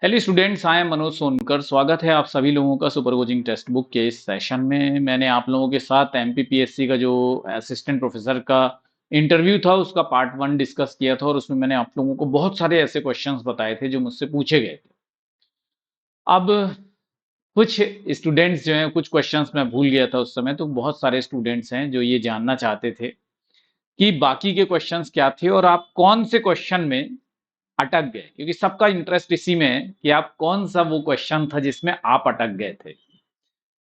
Hello students, I am Manoj Sonkar. स्वागत है आप सभी लोगों का सुपर कोचिंग टेक्स्ट बुक के इस सेशन में। मैंने आप लोगों के साथ एमपीपीएससी का जो असिस्टेंट प्रोफेसर का इंटरव्यू था उसका पार्ट 1 डिस्कस किया था और उसमें मैंने आप लोगों को बहुत सारे ऐसे क्वेश्चंस बताए थे जो मुझसे पूछे गए थे। अब कुछ स्टूडेंट्स जो हैं, कुछ क्वेश्चंस मैं भूल गया था उस समय, तो बहुत सारे स्टूडेंट्स हैं जो ये जानना चाहते थे कि बाकी के क्वेश्चंस क्या थे और आप कौन से क्वेश्चन में अटक गए, क्योंकि सबका इंटरेस्ट इसी में है कि आप कौन सा वो क्वेश्चन था जिसमें आप अटक गए थे।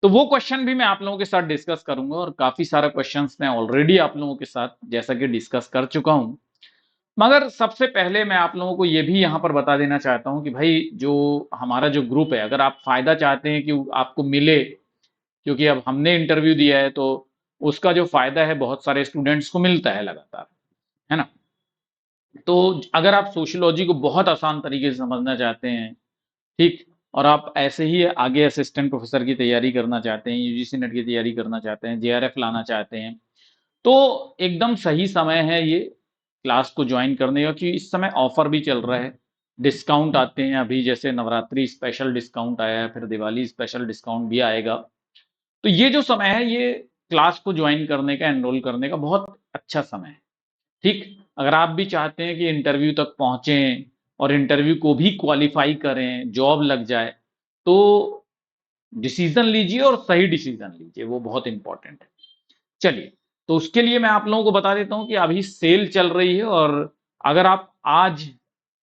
तो वो क्वेश्चन भी मैं आप लोगों के साथ डिस्कस करूंगा और काफी सारा क्वेश्चंस मैं ऑलरेडी आप लोगों के साथ जैसा कि डिस्कस कर चुका हूं। मगर सबसे पहले मैं आप लोगों को ये भी यहां पर बता देना चाहता हूं कि भाई जो हमारा जो ग्रुप है, अगर आप फायदा चाहते हैं कि आपको मिले, क्योंकि अब हमने इंटरव्यू दिया है तो उसका जो फायदा है बहुत सारे स्टूडेंट्स को मिलता है लगातार, है ना। तो अगर आप सोशियोलॉजी को बहुत आसान तरीके से समझना चाहते हैं, ठीक, और आप ऐसे ही आगे असिस्टेंट प्रोफेसर की तैयारी करना चाहते हैं, यूजीसी नेट की तैयारी करना चाहते हैं, जेआरएफ लाना चाहते हैं, तो एकदम सही समय है ये क्लास को ज्वाइन करने का, क्योंकि इस समय ऑफर भी चल रहा है, डिस्काउंट आते हैं। अभी जैसे नवरात्रि स्पेशल डिस्काउंट आया है, फिर दिवाली स्पेशल डिस्काउंट भी आएगा। तो ये जो समय है ये क्लास को ज्वाइन करने का, एनरोल करने का बहुत अच्छा समय है। ठीक, अगर आप भी चाहते हैं कि इंटरव्यू तक पहुंचें और इंटरव्यू को भी क्वालिफाई करें, जॉब लग जाए, तो डिसीजन लीजिए और सही डिसीजन लीजिए, वो बहुत इंपॉर्टेंट है। चलिए, तो उसके लिए मैं आप लोगों को बता देता हूं कि अभी सेल चल रही है और अगर आप आज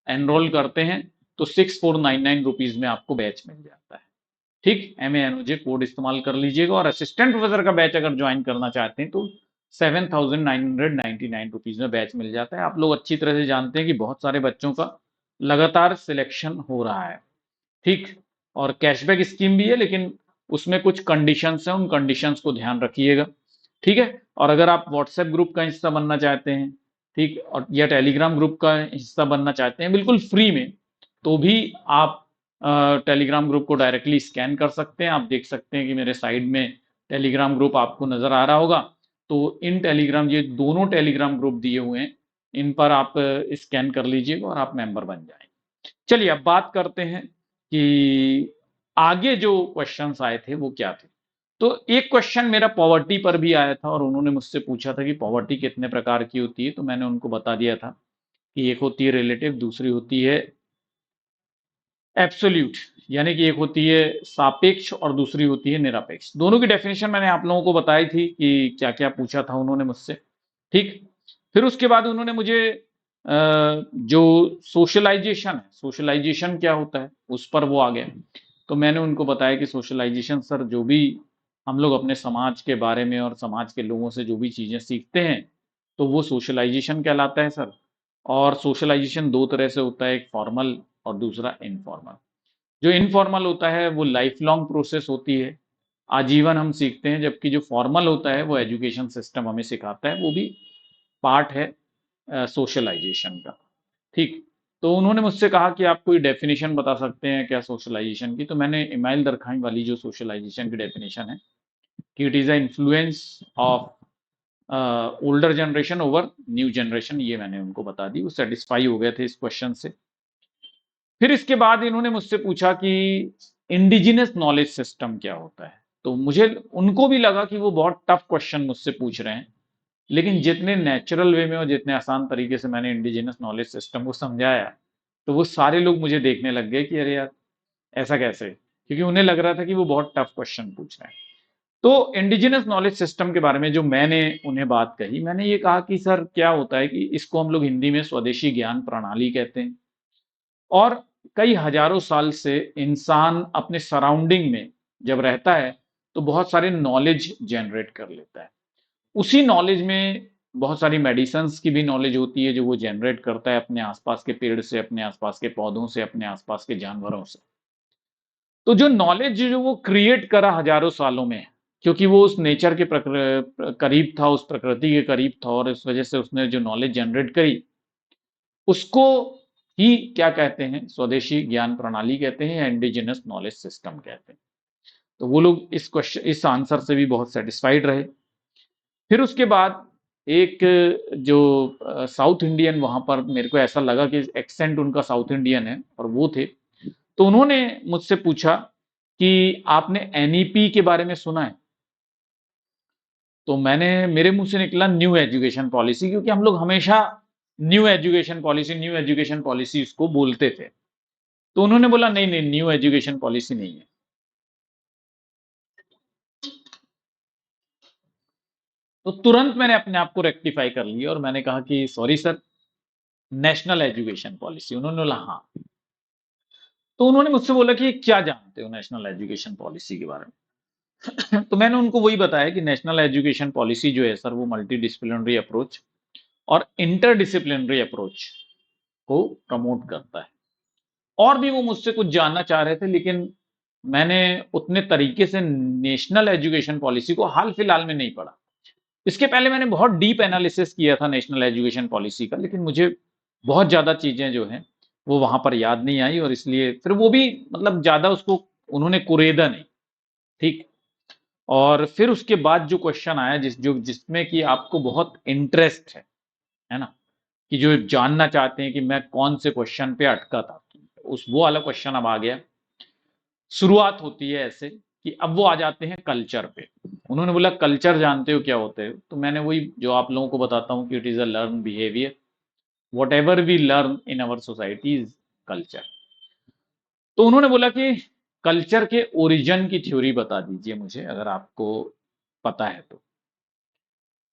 एनरोल करते हैं तो 6499 रुपीज में आपको बैच मिल जाता है। ठीक, MANOJ कोड इस्तेमाल कर लीजिएगा और असिस्टेंट प्रोफेसर का बैच अगर ज्वाइन करना चाहते हैं तो 7999 रुपीज में बैच मिल जाता है। आप लोग अच्छी तरह से जानते हैं कि बहुत सारे बच्चों का लगातार सिलेक्शन हो रहा है। ठीक, और कैशबैक स्कीम भी है, लेकिन उसमें कुछ कंडीशंस हैं, उन कंडीशंस को ध्यान रखिएगा। ठीक है, और अगर आप व्हाट्सएप ग्रुप का हिस्सा बनना चाहते हैं, ठीक, और या टेलीग्राम ग्रुप का हिस्सा बनना चाहते हैं बिल्कुल फ्री में, तो भी आप टेलीग्राम ग्रुप को डायरेक्टली स्कैन कर सकते हैं। आप देख सकते हैं कि मेरे साइड में टेलीग्राम ग्रुप आपको नजर आ रहा होगा। तो इन टेलीग्राम, ये दोनों टेलीग्राम ग्रुप दिए हुए हैं, इन पर आप स्कैन कर लीजिएगा और आप मेंबर बन जाएंगे। चलिए, अब बात करते हैं कि आगे जो क्वेश्चंस आए थे वो क्या थे। तो एक क्वेश्चन मेरा पॉवर्टी पर भी आया था और उन्होंने मुझसे पूछा था कि पॉवर्टी कितने प्रकार की होती है, तो मैंने उनको बता दिया था कि एक होती है रिलेटिव, दूसरी होती है एब्सोल्यूट, यानी कि एक होती है सापेक्ष और दूसरी होती है निरपेक्ष। दोनों की डेफिनेशन मैंने आप लोगों को बताई थी कि क्या क्या पूछा था उन्होंने मुझसे। ठीक, फिर उसके बाद उन्होंने मुझे जो सोशलाइजेशन है, सोशलाइजेशन क्या होता है उस पर वो आ गए। तो मैंने उनको बताया कि सोशलाइजेशन सर, जो भी हम लोग अपने समाज के बारे में और समाज के लोगों से जो भी चीज़ें सीखते हैं तो वो सोशलाइजेशन कहलाता है सर। और सोशलाइजेशन दो तरह से होता है, एक फॉर्मल और दूसरा इनफॉर्मल। जो इनफॉर्मल होता है वो लाइफ लॉन्ग प्रोसेस होती है, आजीवन हम सीखते हैं, जबकि जो फॉर्मल होता है वो एजुकेशन सिस्टम हमें सिखाता है, वो भी पार्ट है सोशलाइजेशन का। ठीक, तो उन्होंने मुझसे कहा कि आप कोई डेफिनेशन बता सकते हैं क्या सोशलाइजेशन की, तो मैंने इमाइल दरखाई वाली जो सोशलाइजेशन की डेफिनेशन है कि it is a influence of older generation over new generation, ये मैंने उनको बता दी। वो सेटिस्फाई हो गए थे इस क्वेश्चन से। फिर इसके बाद इन्होंने मुझसे पूछा कि इंडिजिनस नॉलेज सिस्टम क्या होता है। तो मुझे, उनको भी लगा कि वो बहुत टफ क्वेश्चन मुझसे पूछ रहे हैं, लेकिन जितने नेचुरल वे में और जितने आसान तरीके से मैंने इंडिजिनस नॉलेज सिस्टम को समझाया, तो वो सारे लोग मुझे देखने लग गए कि अरे यार, ऐसा कैसे, क्योंकि उन्हें लग रहा था कि वो बहुत टफ क्वेश्चन पूछ रहे हैं। तो इंडिजिनस नॉलेज सिस्टम के बारे में जो मैंने उन्हें बात कही, मैंने ये कहा कि सर क्या होता है कि इसको हम लोग हिंदी में स्वदेशी ज्ञान प्रणाली कहते हैं, और कई हजारों साल से इंसान अपने सराउंडिंग में जब रहता है तो बहुत सारे नॉलेज जनरेट कर लेता है। उसी नॉलेज में बहुत सारी मेडिसिन्स की भी नॉलेज होती है जो वो जनरेट करता है अपने आसपास के पेड़ से, अपने आसपास के पौधों से, अपने आसपास के जानवरों से। तो जो नॉलेज जो वो क्रिएट करा हजारों सालों में, क्योंकि वो उस नेचर के करीब था, उस प्रकृति के करीब था, और इस वजह से उसने जो नॉलेज जनरेट करी उसको ही क्या कहते हैं, स्वदेशी ज्ञान प्रणाली कहते हैं या इंडिजिनस नॉलेज सिस्टम कहते हैं। तो वो लोग इस क्वेश्चन, इस आंसर से भी बहुत सेटिस्फाइड रहे। फिर उसके बाद एक जो साउथ इंडियन, वहां पर मेरे को ऐसा लगा कि एक्सेंट उनका साउथ इंडियन है और वो थे, तो उन्होंने मुझसे पूछा कि आपने एनईपी के बारे में सुना है? तो मेरे मुंह से निकला न्यू एजुकेशन पॉलिसी, क्योंकि हम लोग हमेशा न्यू एजुकेशन पॉलिसी इसको बोलते थे। तो उन्होंने बोला नहीं नहीं, न्यू एजुकेशन पॉलिसी नहीं है। तो तुरंत मैंने अपने आप को रेक्टिफाई कर लिया और मैंने कहा कि sorry sir, national education policy. उन्होंने बोला हाँ। तो उन्होंने मुझसे बोला कि क्या जानते हो नेशनल एजुकेशन पॉलिसी के बारे में? तो मैंने उनको वही बताया कि नेशनल एजुकेशन पॉलिसी जो है सर, वो मल्टी डिसिप्लिनरी अप्रोच और इंटरडिसिप्लिनरी अप्रोच को प्रमोट करता है। और भी वो मुझसे कुछ जानना चाह रहे थे, लेकिन मैंने उतने तरीके से नेशनल एजुकेशन पॉलिसी को हाल फिलहाल में नहीं पढ़ा। इसके पहले मैंने बहुत डीप एनालिसिस किया था नेशनल एजुकेशन पॉलिसी का, लेकिन मुझे बहुत ज़्यादा चीज़ें जो हैं वो वहाँ पर याद नहीं आई, और इसलिए फिर वो भी मतलब ज़्यादा उसको उन्होंने कुरेदा नहीं। ठीक। और फिर उसके बाद जो क्वेश्चन आया जिसमें कि आपको बहुत इंटरेस्ट है ना, कि जो जानना चाहते हैं कि मैं कौन से क्वेश्चन पे अटका था, उस वो वाला क्वेश्चन अब आ गया। शुरुआत होती है ऐसे कि अब वो आ जाते हैं कल्चर पे। उन्होंने बोला कल्चर जानते हो क्या होते हैं? तो मैंने वही जो आप लोगों को बताता हूँ कि it is a learn behaviour, whatever we learn in our society is culture. तो उन्होंने बोला कि कल्चर के ओरिजिन की थ्योरी बता दीजिए मुझे, अगर आपको पता है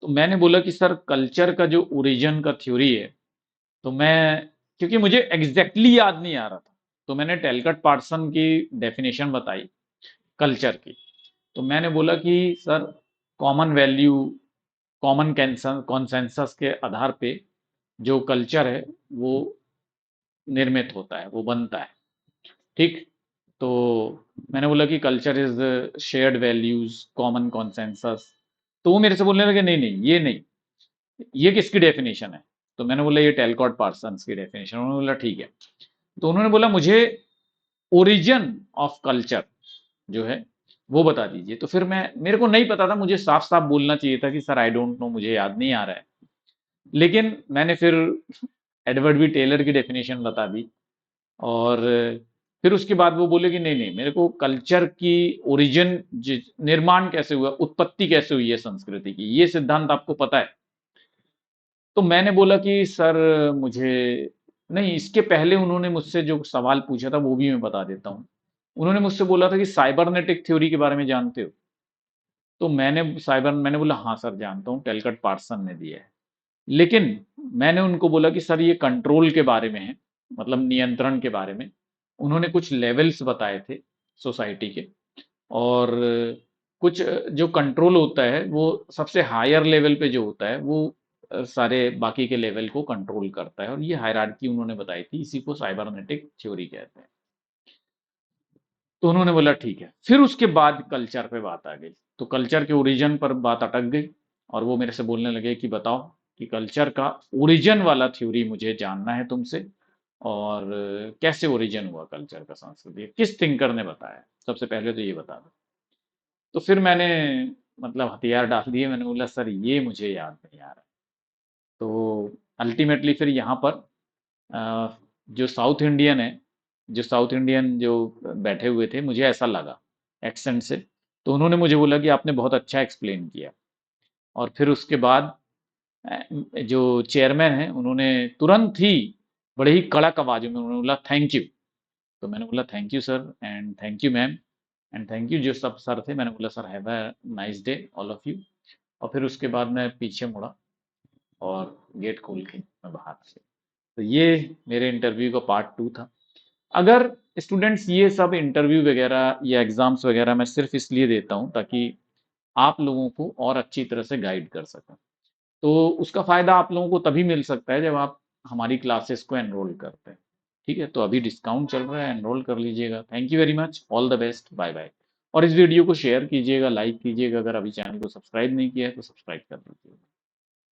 तो मैंने बोला कि सर कल्चर का जो ओरिजिन का थ्योरी है, तो मैं, क्योंकि मुझे एग्जैक्टली याद नहीं आ रहा था, तो मैंने टेलकट पार्सन की डेफिनेशन बताई कल्चर की। तो मैंने बोला कि sir common value, common consensus के आधार पे जो कल्चर है वो निर्मित होता है, वो बनता है। ठीक। तो मैंने बोला कि culture is shared values, common consensus. तो वो मेरे से बोलने लगे नहीं नहीं, ये नहीं, ये किसकी डेफिनेशन है? तो मैंने बोला ये टेलकॉट पार्सन्स की डेफिनेशन। उन्होंने बोला ठीक है। तो उन्होंने बोला मुझे ओरिजिन ऑफ कल्चर जो है वो बता दीजिए। तो फिर मेरे को नहीं पता था, मुझे साफ साफ बोलना चाहिए था कि सर आई डोंट नो, मुझे याद नहीं आ रहा है। लेकिन मैंने फिर एडवर्ड बी टेलर की डेफिनेशन बता दी, और फिर उसके बाद वो बोले कि नहीं नहीं, मेरे को कल्चर की ओरिजिन, निर्माण कैसे हुआ, उत्पत्ति कैसे हुई है संस्कृति की, ये सिद्धांत आपको पता है? तो मैंने बोला कि सर मुझे नहीं, इसके पहले उन्होंने मुझसे जो सवाल पूछा था वो भी मैं बता देता हूँ। उन्होंने मुझसे बोला था कि साइबरनेटिक थ्योरी के बारे में जानते हो? तो मैंने बोला हाँ सर जानता हूँ, टेलकट पार्सन ने दिया है। लेकिन मैंने उनको बोला कि सर ये कंट्रोल के बारे में है, मतलब नियंत्रण के बारे में। उन्होंने कुछ लेवल्स बताए थे सोसाइटी के, और कुछ जो कंट्रोल होता है वो सबसे हायर लेवल पे जो होता है वो सारे बाकी के लेवल को कंट्रोल करता है, और ये हायरार्की उन्होंने बताई थी, इसी को साइबरनेटिक थ्योरी कहते हैं। तो उन्होंने बोला ठीक है। फिर उसके बाद कल्चर पे बात आ गई, तो कल्चर के ओरिजिन पर बात अटक गई, और वो मेरे से बोलने लगे कि बताओ कि कल्चर का ओरिजिन वाला थ्योरी मुझे जानना है तुमसे, और कैसे ओरिजिन हुआ कल्चर का, संस्कृति किस थिंकर ने बताया, सबसे पहले तो ये बता दो। तो फिर मैंने मतलब हथियार डाल दिए, मैंने बोला सर ये मुझे याद नहीं आ रहा। तो अल्टीमेटली फिर यहाँ पर जो साउथ इंडियन है, जो साउथ इंडियन जो बैठे हुए थे, मुझे ऐसा लगा एक्सेंट से, तो उन्होंने मुझे बोला कि आपने बहुत अच्छा एक्सप्लेन किया। और फिर उसके बाद जो चेयरमैन हैं उन्होंने तुरंत ही बड़े ही कड़क आवाज़ में उन्होंने बोला थैंक यू। तो मैंने बोला thank you sir, and thank you ma'am, and thank you जो सब सर थे। मैंने बोला sir have a nice day all of you. और फिर उसके बाद मैं पीछे मुड़ा और गेट खोल के मैं बाहर से। तो ये मेरे इंटरव्यू का पार्ट 2 था। अगर स्टूडेंट्स, ये सब इंटरव्यू वगैरह या एग्ज़ाम्स वगैरह मैं सिर्फ इसलिए देता हूँ ताकि आप लोगों को और अच्छी तरह से गाइड कर सकूँ। तो उसका फ़ायदा आप लोगों को तभी मिल सकता है जब आप हमारी क्लासेस को एनरोल करते हैं। ठीक है? तो अभी डिस्काउंट चल रहा है, एनरोल कर लीजिएगा। Thank you very much, all the best, bye bye. और इस वीडियो को शेयर कीजिएगा, लाइक कीजिएगा, अगर अभी चैनल को सब्सक्राइब नहीं किया है तो सब्सक्राइब कर दीजिए।